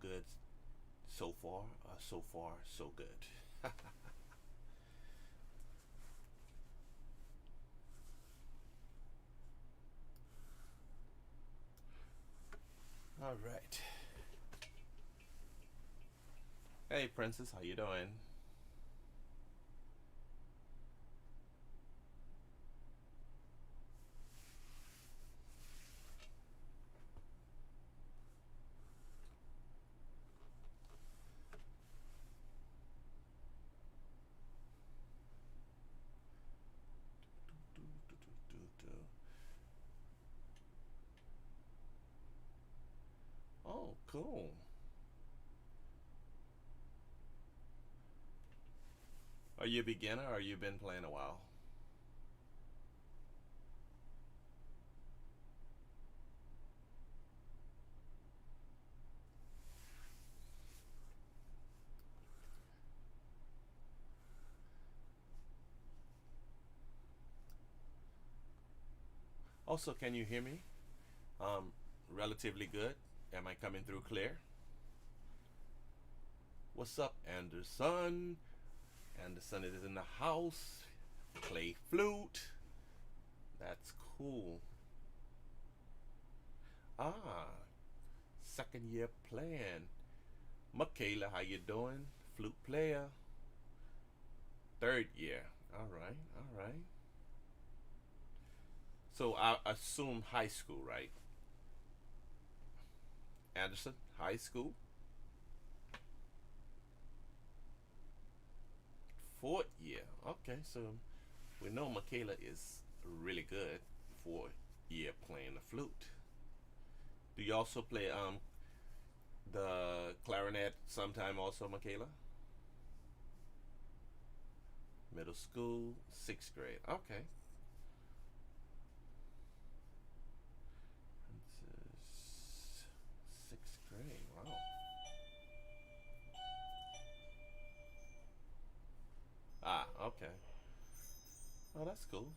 good so far. So far, so good. All right. Hey, Princess, how you doing? Oh, cool. Are you a beginner or you been playing a while? Also, can you hear me? Um, Relatively good. Am I coming through clear? What's up, Anderson? Anderson is in the house. Play flute. That's cool. Ah, second year playing. Michaela, how you doing? Flute player. Third year. All right, all right. So I assume high school, right? Anderson, high school. Fourth year. Okay, so we know Michaela is really good. Fourth year playing the flute. Do you also play the clarinet sometime also, Michaela? Middle school, sixth grade. Okay. Sixth grade. Wow. Ah, okay. Oh, that's cool.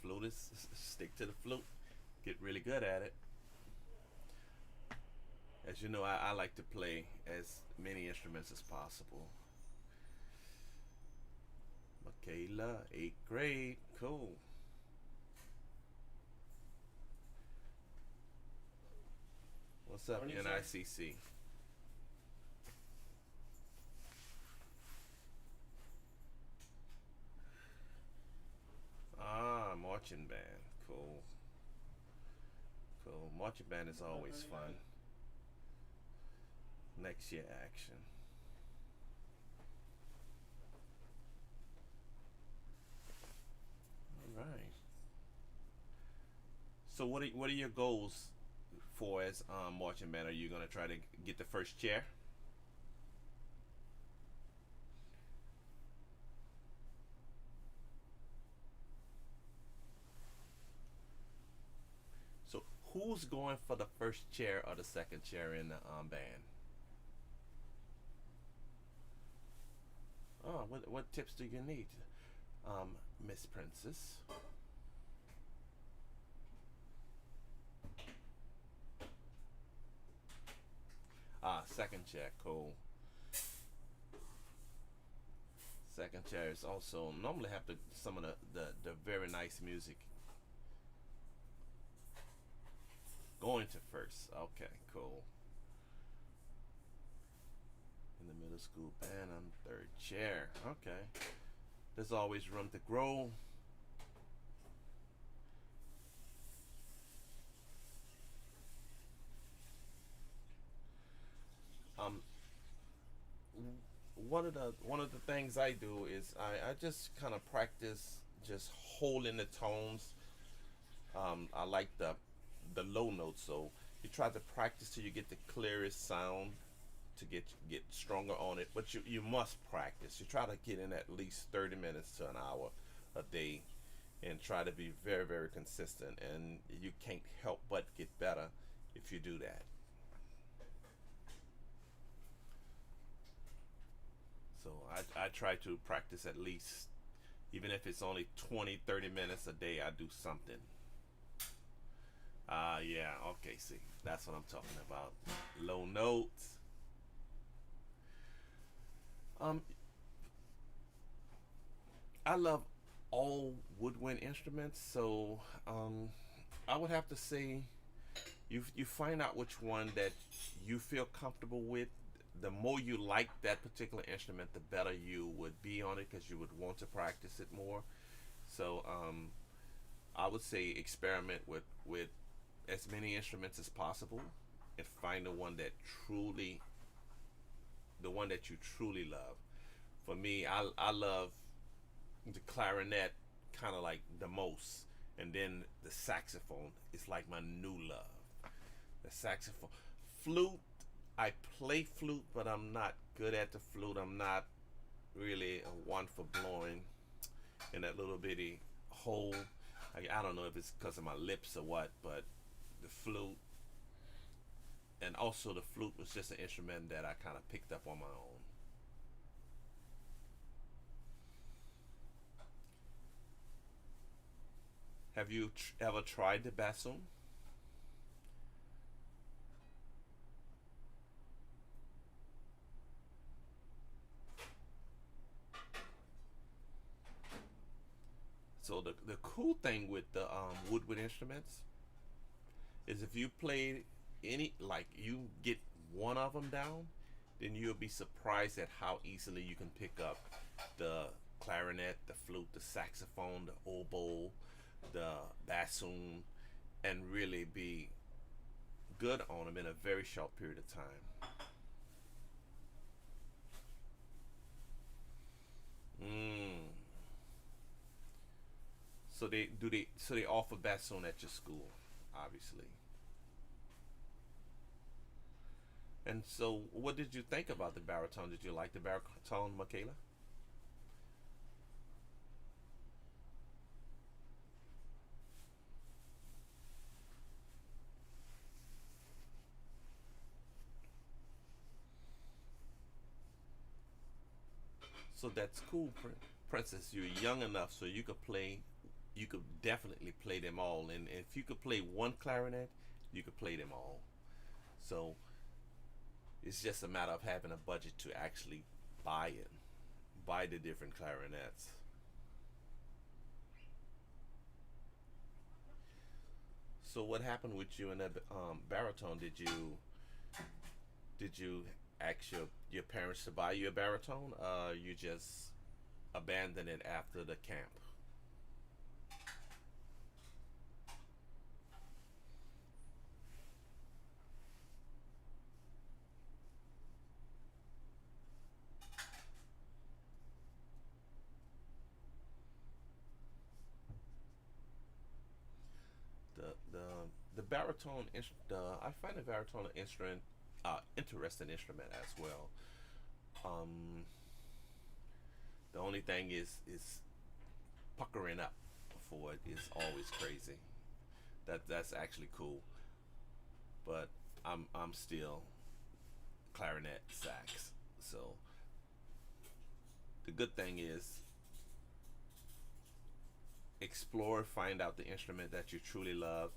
Flutist, stick to the flute. Get really good at it. As you know, I like to play as many instruments as possible. Michaela, eighth grade. Cool. What's up, Morning, sir. NICC? Ah, marching band. Cool. Cool. Marching band is always fun. Next year action. All right. So what are your goals for as marching band? Are you gonna try to get the first chair? So who's going for the first chair or the second chair in the band? Oh, what tips do you need, Miss Princess? Ah, second chair, cool. Second chair is also normally have some of the very nice music going to first. Okay, cool. In the middle school band on third chair. Okay. There's always room to grow. Um, one of the things I do is I just kind of practice just holding the tones. I like the low notes, so you try to practice till you get the clearest sound to get stronger on it. But you must practice. You try to get in at least 30 minutes to an hour a day, and try to be very very consistent. And you can't help but get better if you do that. So I try to practice at least, even if it's only 20, 30 minutes a day, I do something. Yeah, Okay, see, that's what I'm talking about. Low notes. Um, I love all woodwind instruments, so I would have to say you find out which one that you feel comfortable with. The more you like that particular instrument, the better you would be on it because you would want to practice it more. So I would say experiment with as many instruments as possible and find truly the one that you truly love. For me, I love the clarinet kind of like the most, and then the saxophone is like my new love. The saxophone, flute. I play flute, but I'm not good at the flute. I'm not really a one for blowing in that little bitty hole. I don't know if it's because of my lips or what, but the flute, and also the flute was just an instrument that I kind of picked up on my own. Have you ever tried the bassoon? So the cool thing with the woodwind instruments is if you play any, like you get one of them down, then you'll be surprised at how easily you can pick up the clarinet, the flute, the saxophone, the oboe, the bassoon, and really be good on them in a very short period of time. Mm. So they offer bassoon at your school, obviously. And so, what did you think about the baritone? Did you like the baritone, Michaela? So that's cool, Princess. You're young enough so you could play. You could definitely play them all, and if you could play one clarinet, you could play them all. So it's just a matter of having a budget to actually buy it, buy the different clarinets. So what happened with you and that baritone? Did you ask your parents to buy you a baritone? You just abandoned it after the camp. The the baritone I find the baritone instrument interesting instrument as well. Um, the only thing is puckering up for it is always crazy. That's actually cool, but I'm still clarinet sax. So the good thing is explore, find out the instrument that you truly love,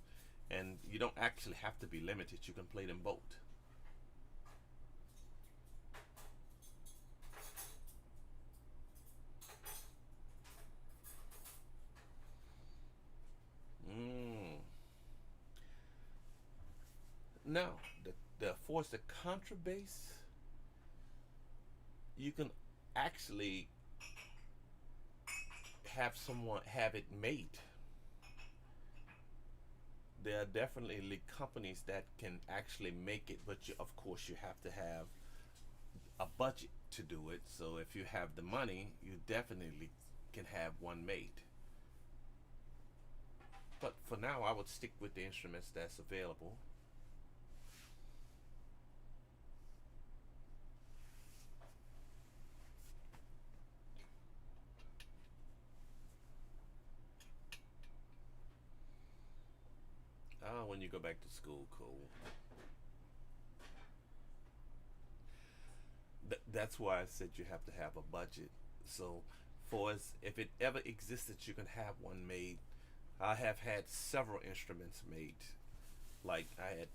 and you don't actually have to be limited. You can play them both. Mm. Now, the for the contrabass, you can actually have someone have it made. There are definitely companies that can actually make it, but of course you have to have a budget to do it. So if you have the money, you definitely can have one made. But for now, I would stick with the instruments that's available. When you go back to school, cool. That's why I said you have to have a budget. So, for as if it ever exists that you can have one made, I have had several instruments made Like I had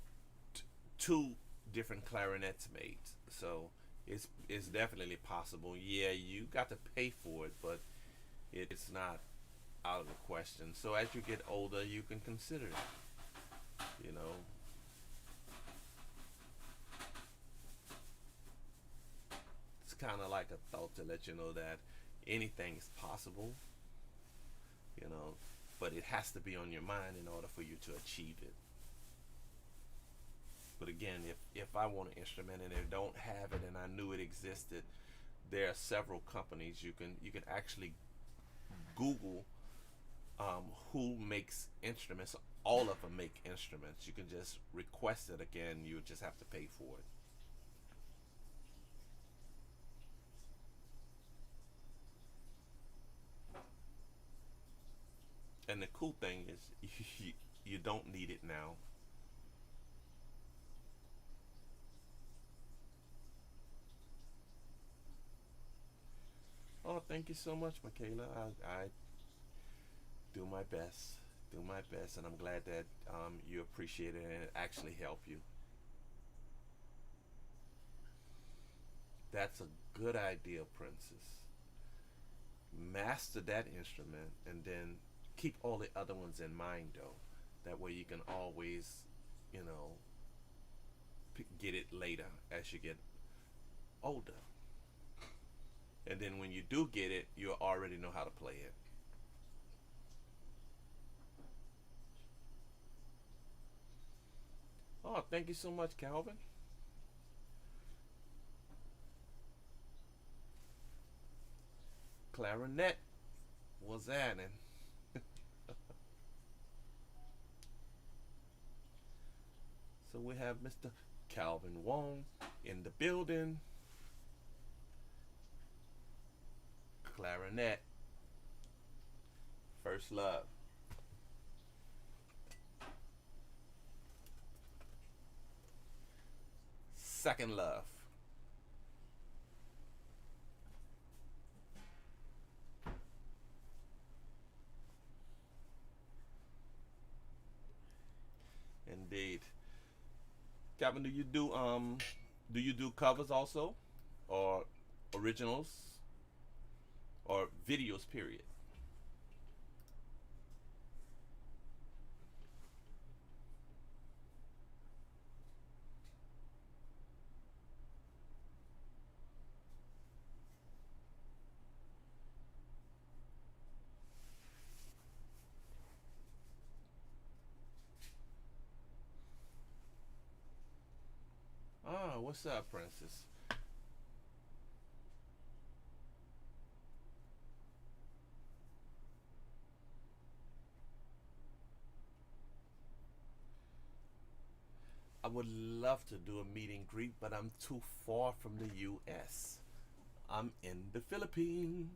two different clarinets made, so it's definitely possible. Yeah, you got to pay for it, but it's not out of the question. So as you get older, you can consider it. You know, it's kind of like a thought to let you know that anything is possible. You know, but it has to be on your mind in order for you to achieve it. But again, if I want an instrument and they don't have it and I knew it existed, there are several companies you can actually Google who makes instruments. All of them make instruments. You can just request it. Again, you just have to pay for it. And the cool thing is you don't need it now. Oh, thank you so much, Michaela. I do my best, do my best, and I'm glad that you appreciate it and it actually helped you. That's a good idea, Princess. Master that instrument and then keep all the other ones in mind, though. That way you can always, you know, get it later as you get older. And then when you do get it, you already know how to play it. Oh, thank you so much, Calvin. Clarinet was that, and so we have Mr. Calvin Wong in the building. Clarinet, first love. Second love. Indeed. Calvin, do you do covers also, or originals, or videos? Period. Ah, what's up, Princess? I would love to do a meet and greet, but I'm too far from the U.S. I'm in the Philippines.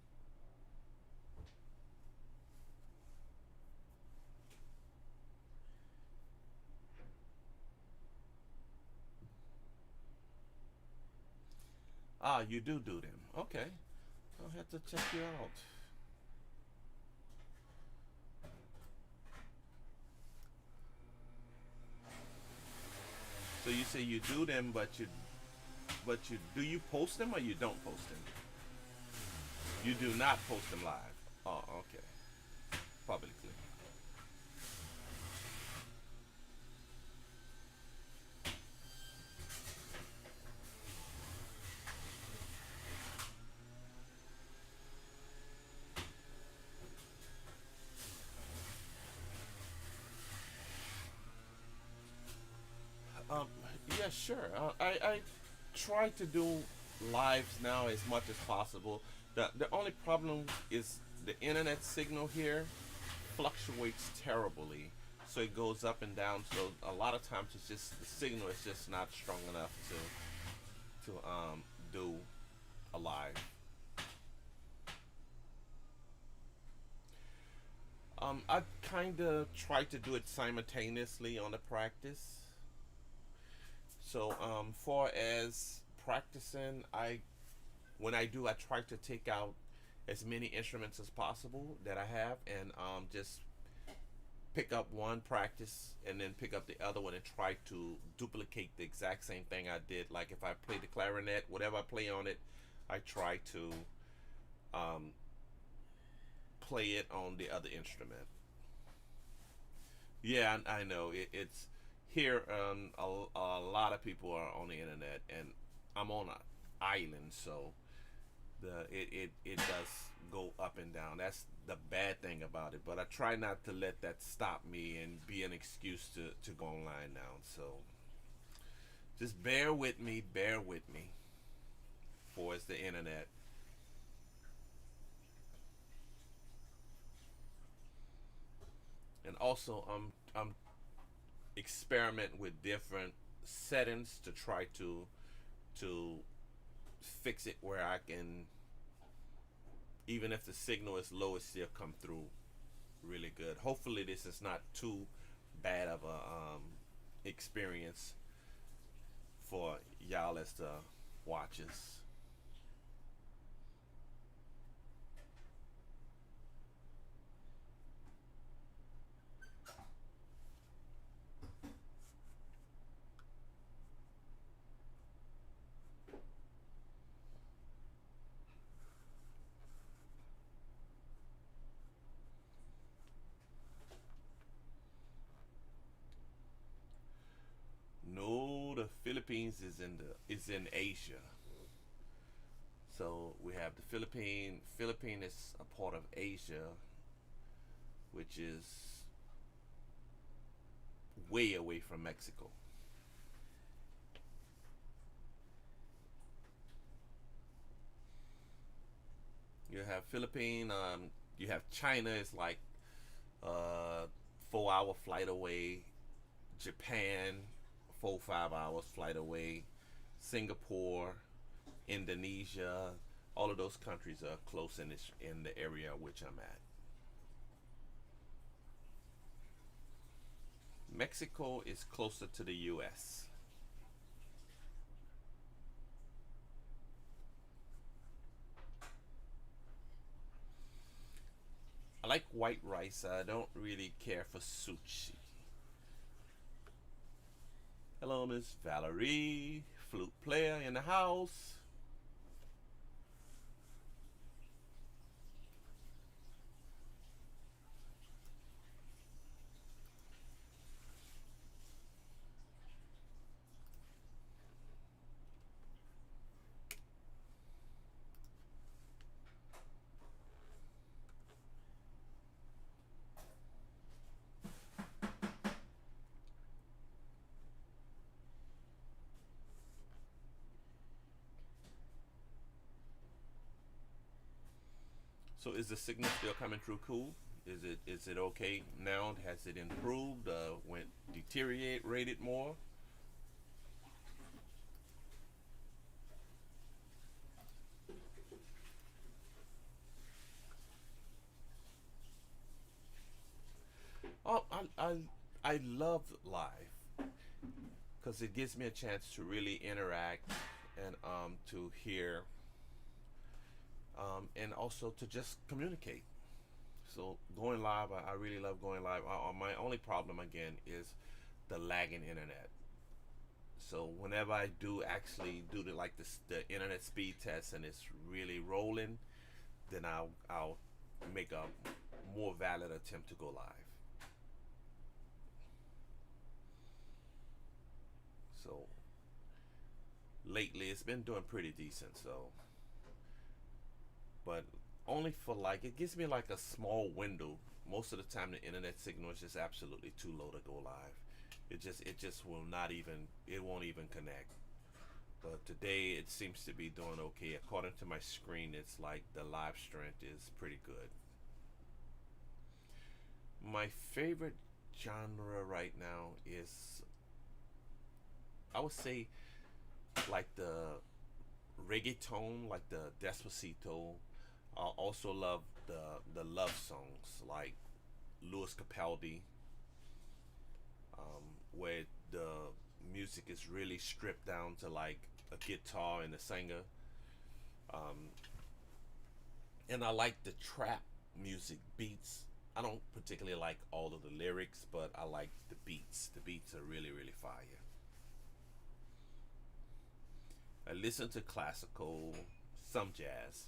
Ah, you do them. Okay, I'll have to check you out. So you say you do them, but you do you post them or you don't post them? You do not post them live. Oh, okay. Publicly. Um, yeah, sure. I try to do lives now as much as possible. The only problem is the internet signal here fluctuates terribly, so it goes up and down. So a lot of times it's just the signal is just not strong enough to do a live. I kind of try to do it simultaneously on the practice. So far as practicing, I when I do, I try to take out as many instruments as possible that I have, and just pick up one practice and then pick up the other one and try to duplicate the exact same thing I did. Like if I play the clarinet, whatever I play on it, I try to um, play it on the other instrument. Yeah, I know it's here. A lot of people are on the internet, and I'm on an island, so it does go up and down. That's the bad thing about it. But I try not to let that stop me and be an excuse to go online now. So just bear with me for it's the internet. And also I'm experiment with different settings to try to fix it where I can, even if the signal is low, it still come through really good. Hopefully this is not too bad of a experience for y'all as the watchers. No, the Philippines is in Asia. So we have the Philippine. Philippine is a part of Asia, which is way away from Mexico. You have Philippine. You have China. It's like 4 hour flight away. Japan, 4 5 hours flight away. Singapore, Indonesia. All of those countries are close in the area which I'm at. Mexico is closer to the U.S. I like white rice. I don't really care for sushi. Hello, Miss Valerie, flute player in the house. So is the signal still coming through cool? Is it okay now? Has it improved? Went deteriorated more? Oh, I love live because it gives me a chance to really interact and to hear and also to just communicate. So going live, I really love going live. My only problem again is the lagging internet. So whenever I do actually do the internet speed test and it's really rolling, then I'll make a more valid attempt to go live. So lately it's been doing pretty decent. So, but only for like it gives me like a small window. Most of the time the internet signal is just absolutely too low to go live. It just will not even it won't even connect. But today it seems to be doing okay. According to my screen, it's like the live strength is pretty good. My favorite genre right now is, I would say, like the reggaeton, like the Despacito. I also love the love songs like Louis Capaldi, where the music is really stripped down to like a guitar and a singer. Um, and I like the trap music beats. I don't particularly like all of the lyrics, but I like the beats. The beats are really, really fire. I listen to classical, some jazz.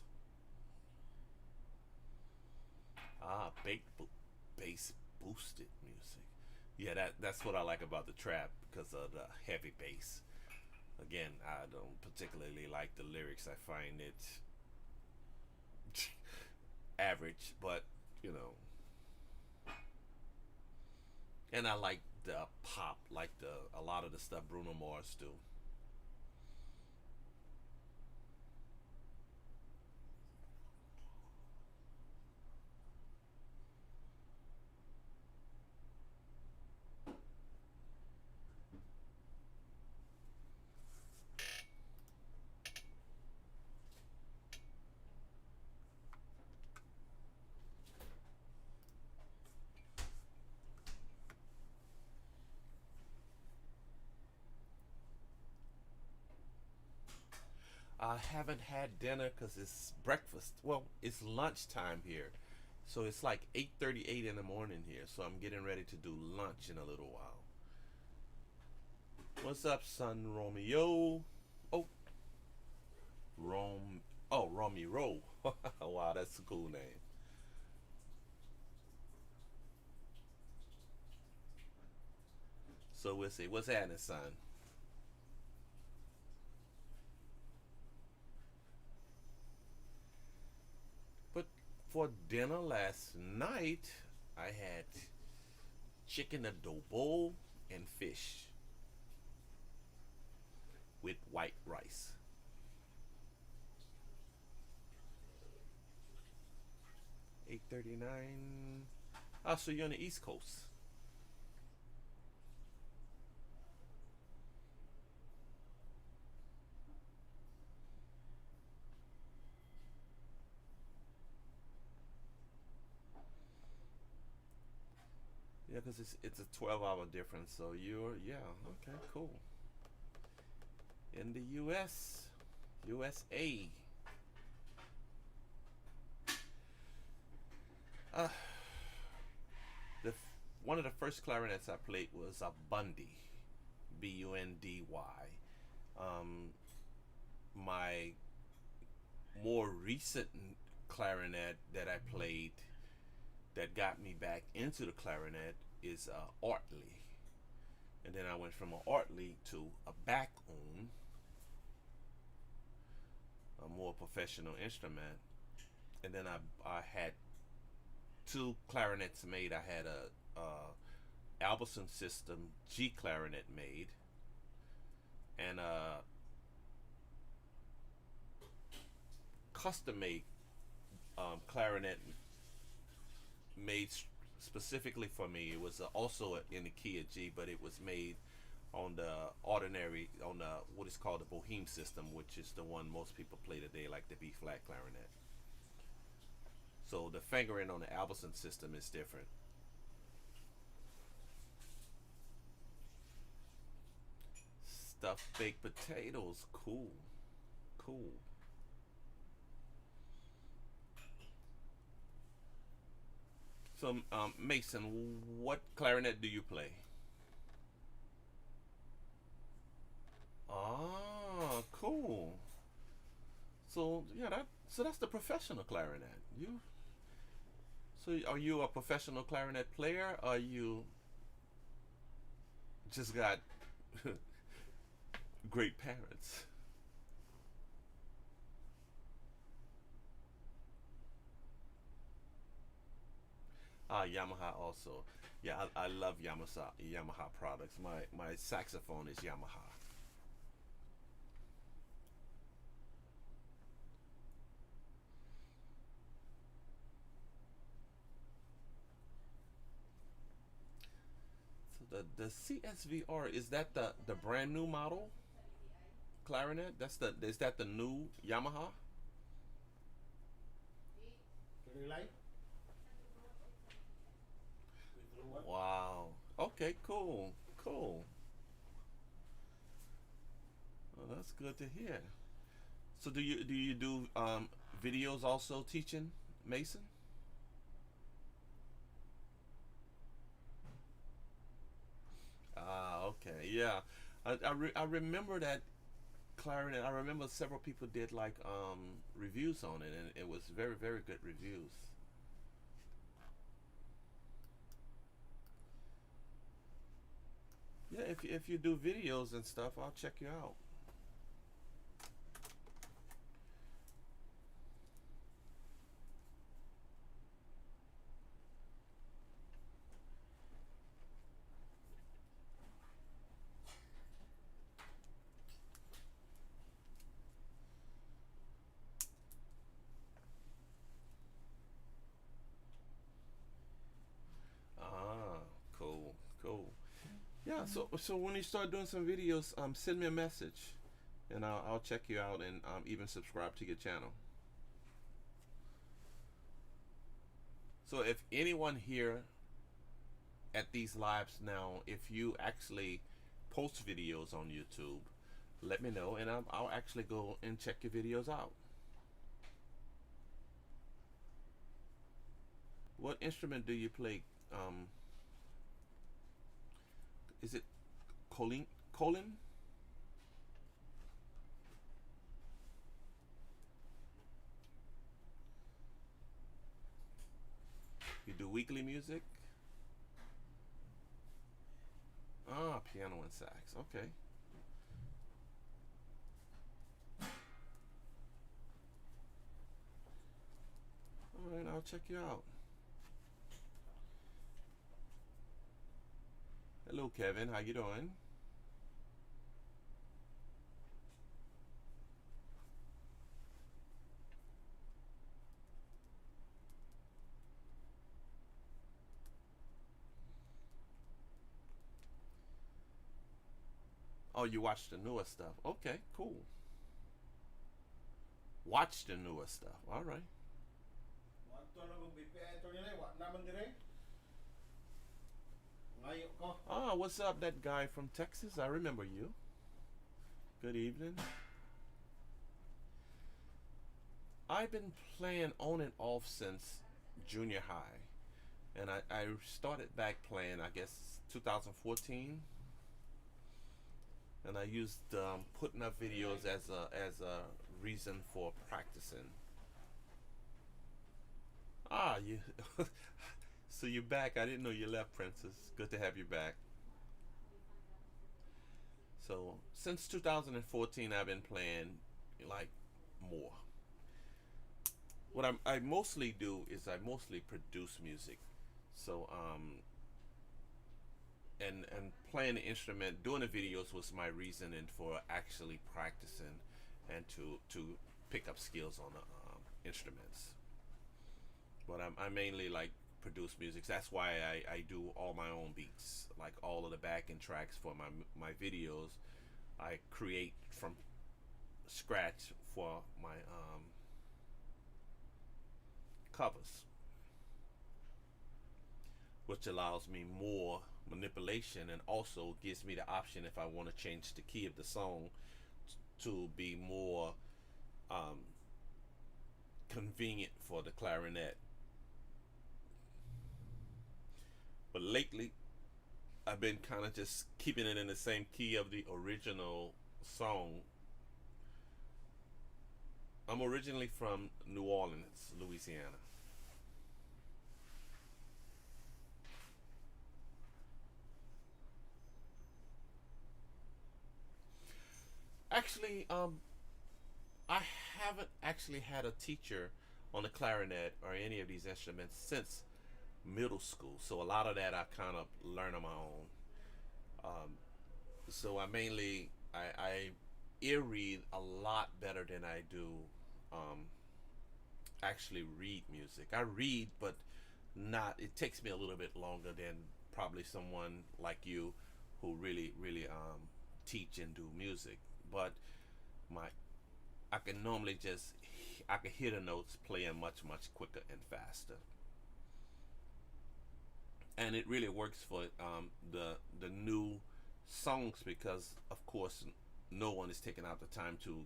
Bass boosted music. Yeah, that's what I like about the trap because of the heavy bass. Again, I don't particularly like the lyrics. I find it average, but you know, and I like the pop, like the a lot of the stuff Bruno Mars do. I haven't had dinner because it's breakfast. Well, it's lunchtime here, so it's like 8:38 in the morning here. So I'm getting ready to do lunch in a little while. What's up, son Romeo? Oh, Rome. Oh, Romeo. Wow, that's a cool name. So we'll see. What's happening, son? But for dinner last night, I had chicken adobo and fish with white rice. 8:39. Oh, so you're on the East Coast. Yeah, because it's a 12-hour difference. So you're yeah, okay, cool. In the U.S., USA. Uh, the one of the first clarinets I played was a Bundy, Bundy. My more recent clarinet that I played that got me back into the clarinet is Artley, and then I went from a Artley to a back ohm, a more professional instrument, and then I had two clarinets made. I had a Alberson system G clarinet made, and a custom made clarinet made specifically for me. It was also in the key of G, but it was made on the ordinary, on the what is called the Boheme system, which is the one most people play today, like the B flat clarinet. So the fingering on the Alberson system is different. Stuffed baked potatoes, cool, cool. So Mason, what clarinet do you play? Ah, cool. So yeah, that's the professional clarinet. So are you a professional clarinet player? Or you just got great parents? Yamaha also. Yeah, I love Yamaha products. My saxophone is Yamaha. So the CSVR, is that the brand new model clarinet? Is that the new Yamaha? Wow. Okay, cool. Cool. Well, that's good to hear. So do you do videos also teaching Mason? Ah, okay, yeah. I remember that clarinet. I remember several people did like reviews on it, and it was very very good reviews. Yeah, if you do videos and stuff, I'll check you out. Ah, cool, cool. Yeah, so when you start doing some videos, send me a message, and I'll check you out and even subscribe to your channel. So if anyone here at these lives now, if you actually post videos on YouTube, let me know, and I'll actually go and check your videos out. What instrument do you play? Um, is it Colin? Colin? You do weekly music? Ah, piano and sax. Okay. All right, I'll check you out. Hello, Kevin. How you doing? Oh, you watch the newer stuff. Okay, cool. Watch the newer stuff. All right. Ah, what's up, that guy from Texas? I remember you. Good evening. I've been playing on and off since junior high, and I started back playing, I guess, 2014, and I used putting up videos as a reason for practicing. Ah, you. So you're back. I didn't know you left, Princess. Good to have you back. So since 2014, I've been playing like more. What I mostly do is I mostly produce music. So and playing the instrument, doing the videos was my reasoning for actually practicing and to pick up skills on the instruments. But I mainly like produce music. That's why I do all my own beats, like all of the backing tracks for my videos. I create from scratch for my covers, which allows me more manipulation and also gives me the option if I want to change the key of the song to be more um, convenient for the clarinet. But lately, I've been kind of just keeping it in the same key of the original song. I'm originally from New Orleans, Louisiana. Actually, I haven't actually had a teacher on the clarinet or any of these instruments since middle school. So a lot of that I kind of learn on my own. Um, so I ear read a lot better than I do um, actually read music. I read, but not. It takes me a little bit longer than probably someone like you who really teach and do music. But my I can normally just I can hear the notes playing much quicker and faster, and it really works for the new songs because of course no one is taking out the time to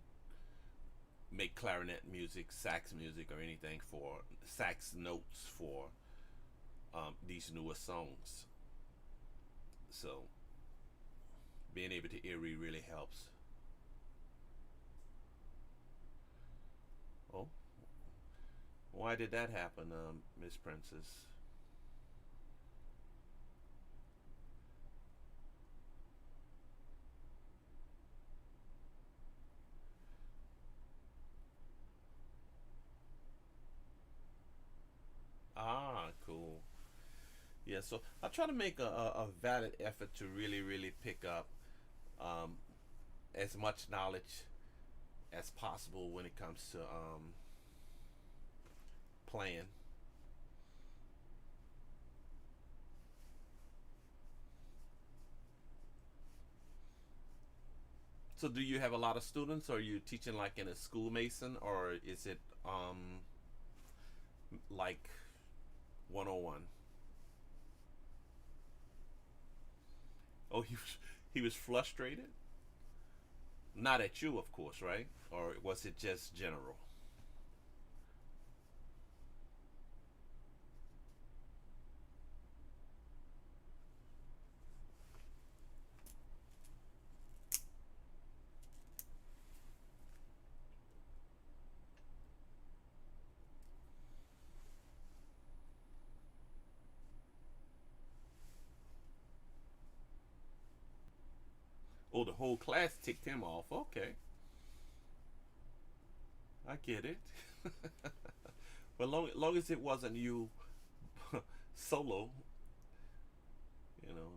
make clarinet music, sax music, or anything for sax notes for these newer songs. So being able to ear read really helps. Oh, why did that happen, Miss Princess? Ah, cool. Yeah, so I try to make a valid effort to really, really pick up um, as much knowledge as possible when it comes to playing. So, do you have a lot of students? Or are you teaching like in a school, Mason, or is it like 101? Oh, he was frustrated. Not at you, of course, right? Or was it just general? Oh, the whole class ticked him off. Okay, I get it. But long as it wasn't you solo, you know,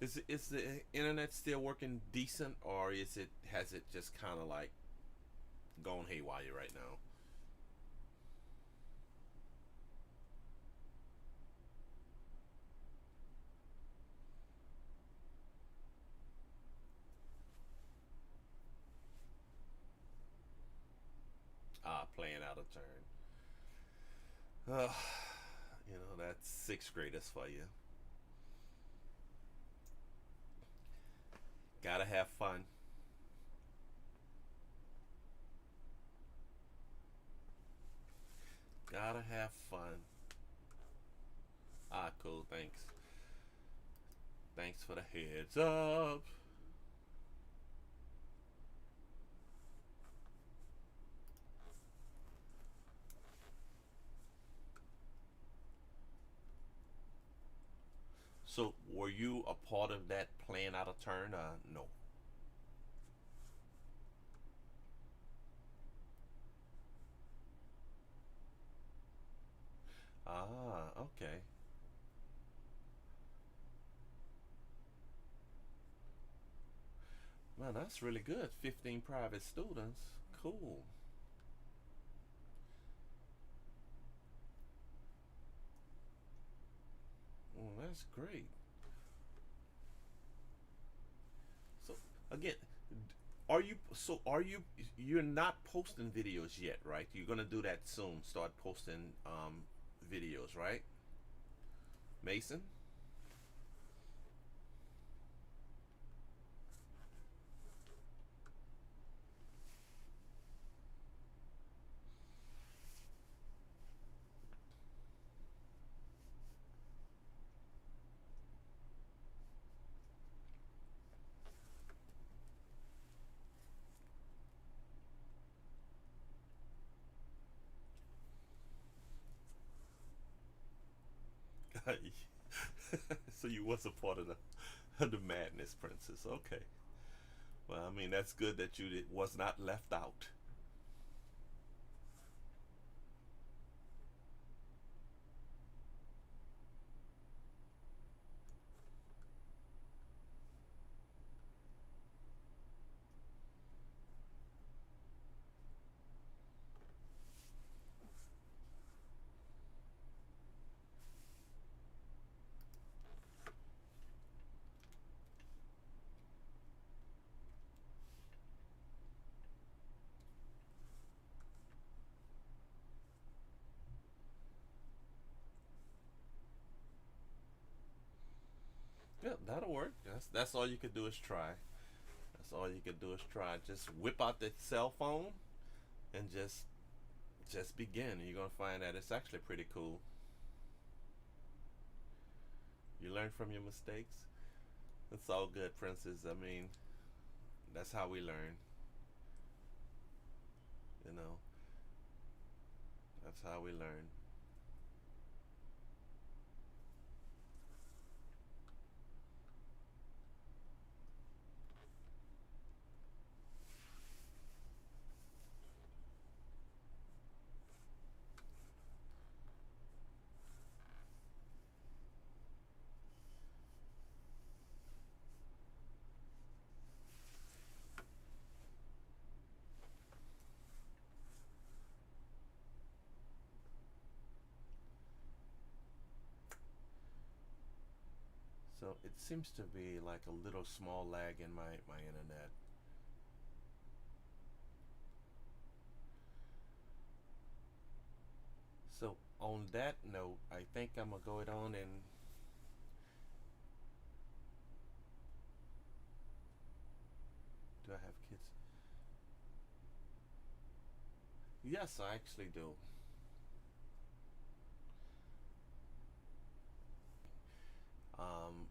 is the internet still working decent, or is it has it just kind of like gone haywire right now? Ah, playing out of turn. Uh, that's sixth graders for you. Gotta have fun. Gotta have fun. Ah, cool. Thanks. Thanks for the heads up. So, were you a part of that playing out of turn? No. Ah, okay. Man, that's really good. 15 private students. Cool. Well, that's great. So, again, you're not posting videos yet, right? You're gonna do that soon. Start posting videos, right? Mason? So you was a part of the madness, Princess. Okay. Well, I mean that's good that was not left out. Yeah, that'll work. That's all you could do is try. That's all you could do is try. Just whip out the cell phone and just begin. You're gonna find that it's actually pretty cool. You learn from your mistakes. It's all good, Princess. I mean, that's how we learn. You know, that's how we learn. So it seems to be like a little small lag in my internet. So on that note, I think I'm gonna go it on and do I have kids? Yes, I actually do. Um,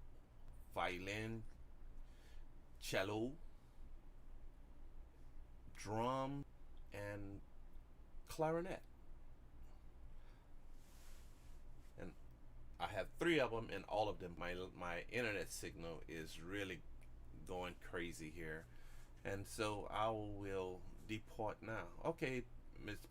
Violin, cello, drum, and clarinet. And I have three of them, and all of them, my internet signal is really going crazy here, and so I will depart now. Okay, Mr.